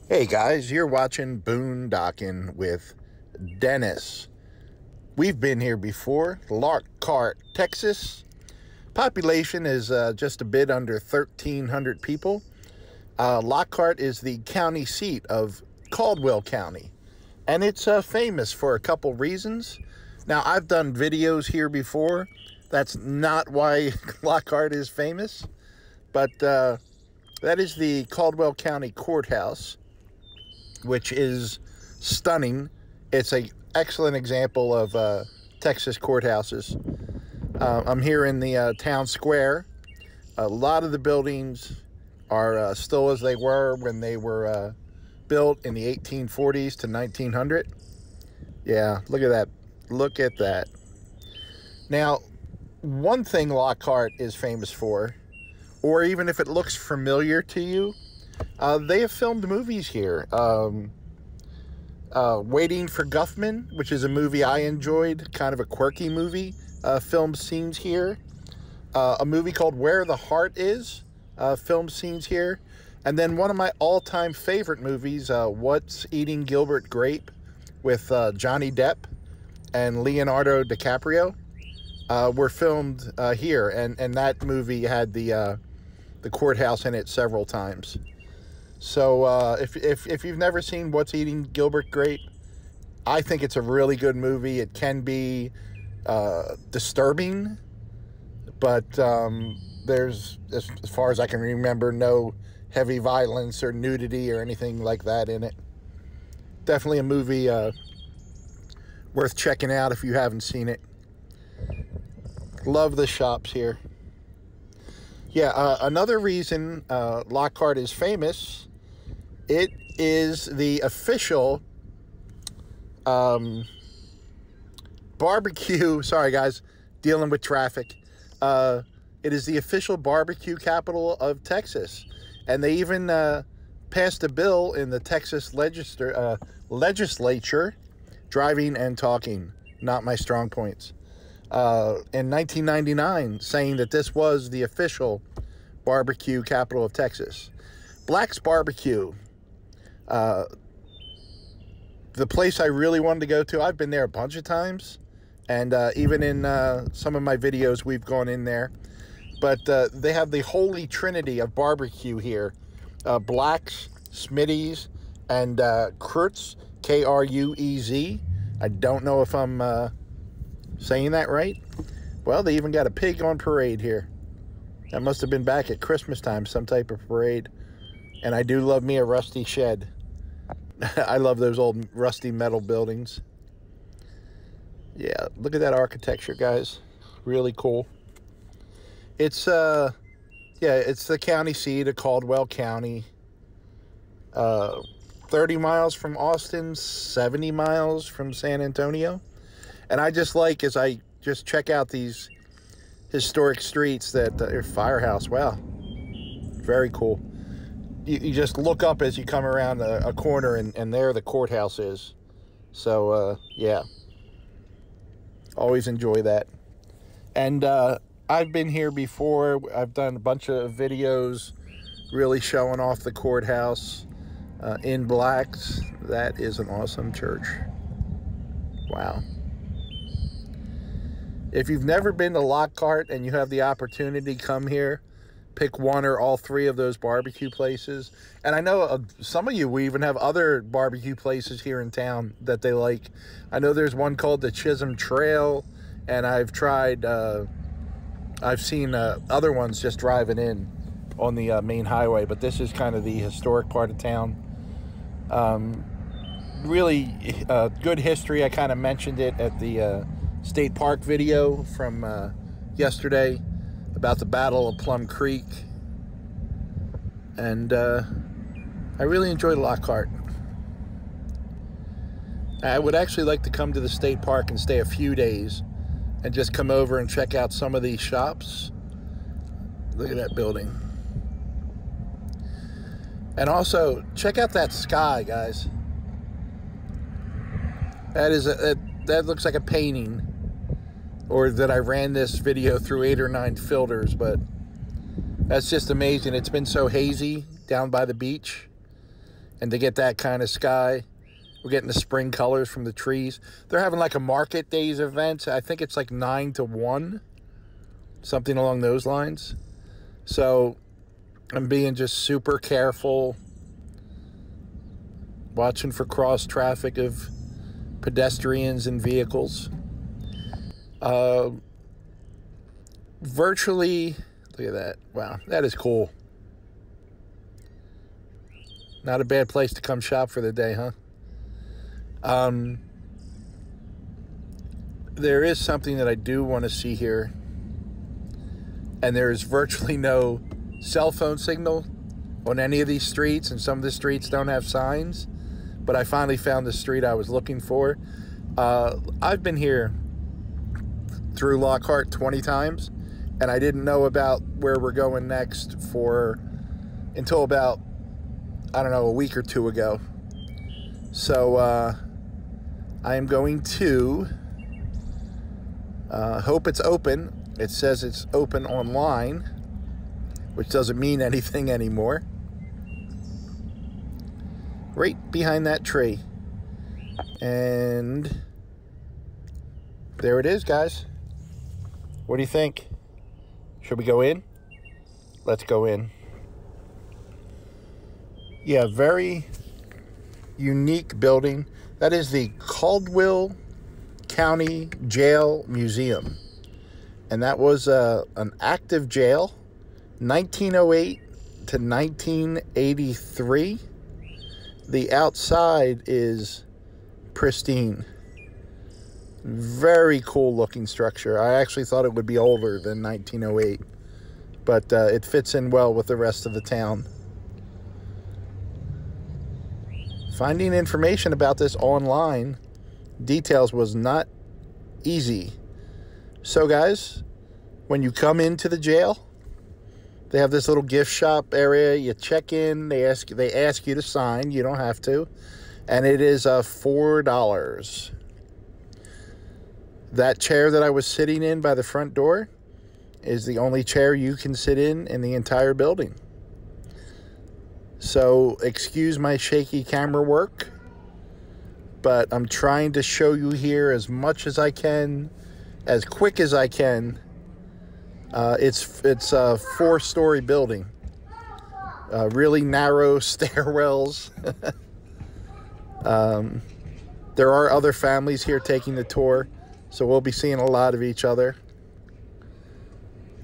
Hey guys, you're watching Boondocking with Dennis. We've been here before, Lockhart, Texas. Population is just a bit under 1,300 people. Lockhart is the county seat of Caldwell County, and it's famous for a couple reasons. Now, I've done videos here before. That's not why Lockhart is famous, but that is the Caldwell County Courthouse, which is stunning. It's an excellent example of Texas courthouses. I'm here in the town square. A lot of the buildings are still as they were when they were built in the 1840s to 1900. Yeah, look at that. Look at that. Now, one thing Lockhart is famous for, or even if it looks familiar to you, they have filmed movies here. Waiting for Guffman, which is a movie I enjoyed, kind of a quirky movie, filmed scenes here. A movie called Where the Heart Is, filmed scenes here. And then one of my all-time favorite movies, What's Eating Gilbert Grape, with Johnny Depp and Leonardo DiCaprio, were filmed here. And that movie had the courthouse in it several times. So if you've never seen What's Eating Gilbert Grape, I think it's a really good movie. It can be disturbing, but there's, as far as I can remember, no heavy violence or nudity or anything like that in it. Definitely a movie worth checking out if you haven't seen it. Love the shops here. Yeah, another reason Lockhart is famous, it is the official barbecue, sorry guys, dealing with traffic. It is the official barbecue capital of Texas. And they even passed a bill in the Texas legislature, driving and talking, not my strong points, in 1999, saying that this was the official barbecue capital of Texas. Black's Barbecue, the place I really wanted to go to. I've been there a bunch of times, and even in some of my videos we've gone in there. But they have the holy trinity of barbecue here. Black's, Smitty's, and Kurtz, K-R-U-E-Z. I don't know if I'm saying that right. Well, they even got a pig on parade here. That must have been back at Christmas time, some type of parade. And I do love me a rusty shed. I love those old rusty metal buildings. Yeah, look at that architecture, guys. Really cool. It's yeah, it's the county seat of Caldwell County. 30 miles from Austin, 70 miles from San Antonio. And I just like, as I just check out these historic streets, that firehouse, wow, very cool. You just look up as you come around a corner, and there the courthouse is. So yeah, always enjoy that. And I've been here before. I've done a bunch of videos really showing off the courthouse in Blacks. That is an awesome church. Wow. If you've never been to Lockhart and you have the opportunity, come here. Pick one or all three of those barbecue places. And I know some of you, we even have other barbecue places here in town that they like. I know there's one called the Chisholm Trail, and I've tried, I've seen other ones just driving in on the main highway, but this is kind of the historic part of town. Really good history. I kind of mentioned it at the State Park video from yesterday about the Battle of Plum Creek. And I really enjoyed Lockhart. I would actually like to come to the state park and stay a few days and just come over and check out some of these shops. Look at that building. And also, check out that sky, guys. That is that looks like a painting. Or that I ran this video through 8 or 9 filters, but that's just amazing. It's been so hazy down by the beach. And to get that kind of sky, we're getting the spring colors from the trees. They're having like a market days event. I think it's like 9 to 1, something along those lines. So I'm being just super careful, watching for cross traffic of pedestrians and vehicles. Virtually, look at that. Wow, that is cool. Not a bad place to come shop for the day, huh? There is something that I do want to see here. And there is virtually no cell phone signal on any of these streets. And some of the streets don't have signs. But I finally found the street I was looking for. I've been here through Lockhart 20 times. And I didn't know about where we're going next until about, I don't know, a week or two ago. So I am going to hope it's open. It says it's open online, which doesn't mean anything anymore. Right behind that tree. And there it is, guys. What do you think? Should we go in? Let's go in. Yeah, very unique building. That is the Caldwell County Jail Museum. And that was an active jail, 1908 to 1983. The outside is pristine. Very cool looking structure. I actually thought it would be older than 1908. But it fits in well with the rest of the town. Finding information about this online, details was not easy. So guys, when you come into the jail, they have this little gift shop area. You check in, they ask you to sign. You don't have to. And it is $4. That chair that I was sitting in by the front door is the only chair you can sit in the entire building. So excuse my shaky camera work, but I'm trying to show you here as much as I can, as quick as I can. It's a 4-story building. Really narrow stairwells. There are other families here taking the tour, so we'll be seeing a lot of each other.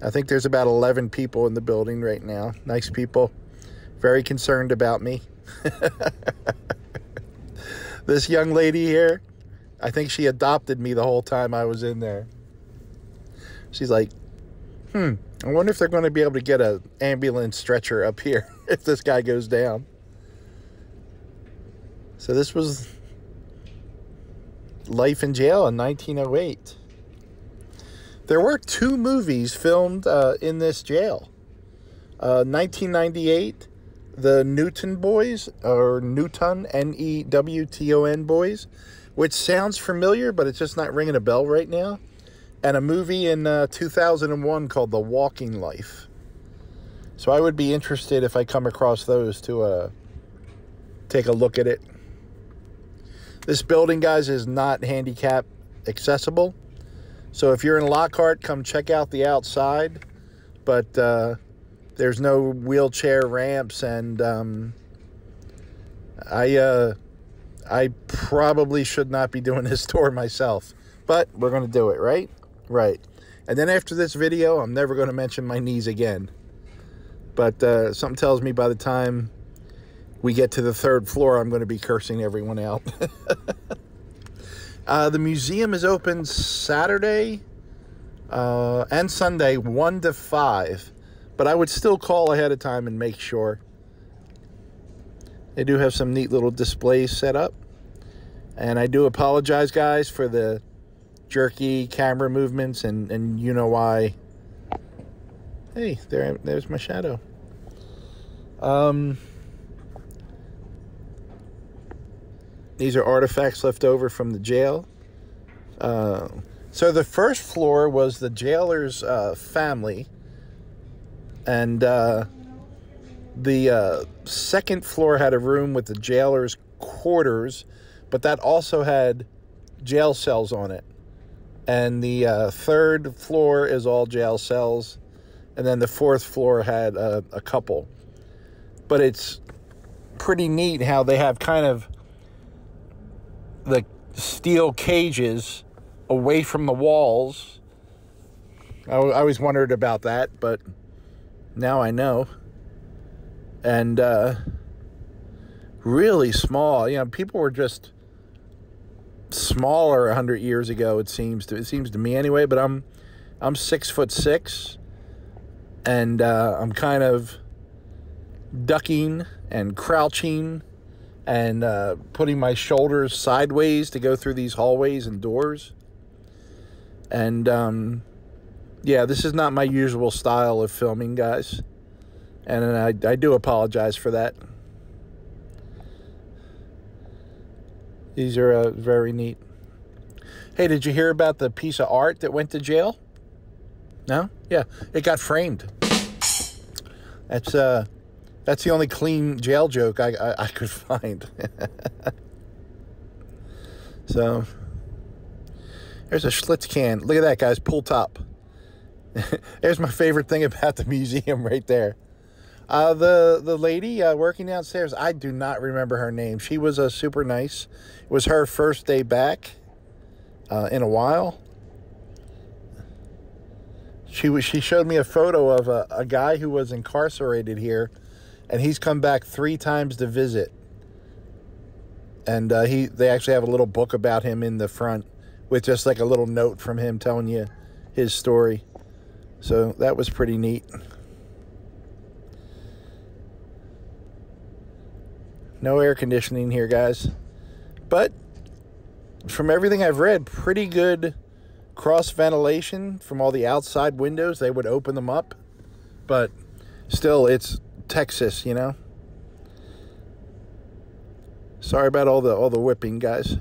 I think there's about 11 people in the building right now. Nice people. Very concerned about me. This young lady here, I think she adopted me the whole time I was in there. She's like, I wonder if they're going to be able to get an ambulance stretcher up here if this guy goes down. So this was life in jail in 1908. There were 2 movies filmed in this jail. 1998, The Newton Boys, or Newton, N-E-W-T-O-N Boys, which sounds familiar, but it's just not ringing a bell right now. And a movie in 2001 called The Walking Life. So I would be interested if I come across those to take a look at it. This building, guys, is not handicap accessible. So if you're in Lockhart, come check out the outside. But there's no wheelchair ramps, and I probably should not be doing this tour myself. But we're going to do it, right? Right. And then after this video, I'm never going to mention my knees again. But something tells me by the time we get to the 3rd floor, I'm going to be cursing everyone out. The museum is open Saturday and Sunday, 1 to 5. But I would still call ahead of time and make sure. They do have some neat little displays set up. And I do apologize, guys, for the jerky camera movements, and you know why. Hey, there's my shadow. These are artifacts left over from the jail. So the first floor was the jailer's family. And The second floor had a room with the jailer's quarters, but that also had jail cells on it. And the third floor is all jail cells, and then the fourth floor had a couple. But it's pretty neat how they have kind of the steel cages away from the walls. I always wondered about that, but now I know. And really small. You know, people were just smaller 100 years ago. It seems to me anyway. But I'm 6'6", and I'm kind of ducking and crouching and putting my shoulders sideways to go through these hallways and doors. And yeah, this is not my usual style of filming, guys. And I do apologize for that. These are very neat. Hey, did you hear about the piece of art that went to jail? No? Yeah, it got framed. That's the only clean jail joke I could find. So, there's a Schlitz can. Look at that, guys. Pull top. There's my favorite thing about the museum right there. The lady working downstairs, I do not remember her name. She was super nice. It was her first day back in a while. She showed me a photo of a guy who was incarcerated here, and he's come back 3 times to visit. And they actually have a little book about him in the front with just like a little note from him telling you his story. So that was pretty neat. No air conditioning here, guys. But from everything I've read, pretty good cross ventilation from all the outside windows. They would open them up. But still, it's Texas, you know. Sorry about all the whipping, guys.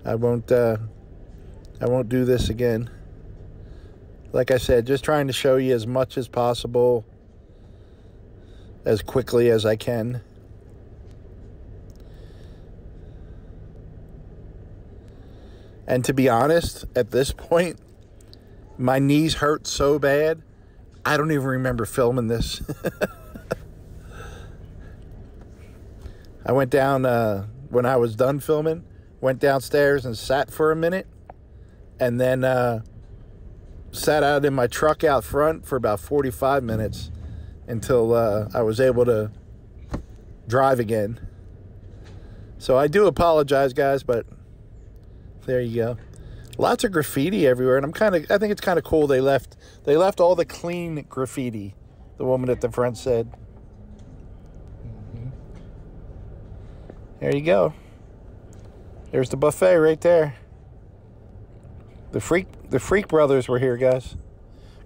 I won't do this again. Like I said, just trying to show you as much as possible, as quickly as I can. And to be honest, at this point, my knees hurt so bad, I don't even remember filming this. I went down, when I was done filming, went downstairs and sat for a minute, and then sat out in my truck out front for about 45 minutes until I was able to drive again. So I do apologize, guys, but there you go. Lots of graffiti everywhere, and I think it's kind of cool they left all the clean graffiti, the woman at the front said. There you go. There's the buffet right there. The Freak Brothers were here, guys.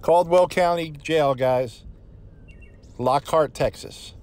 Caldwell County Jail, guys. Lockhart, Texas.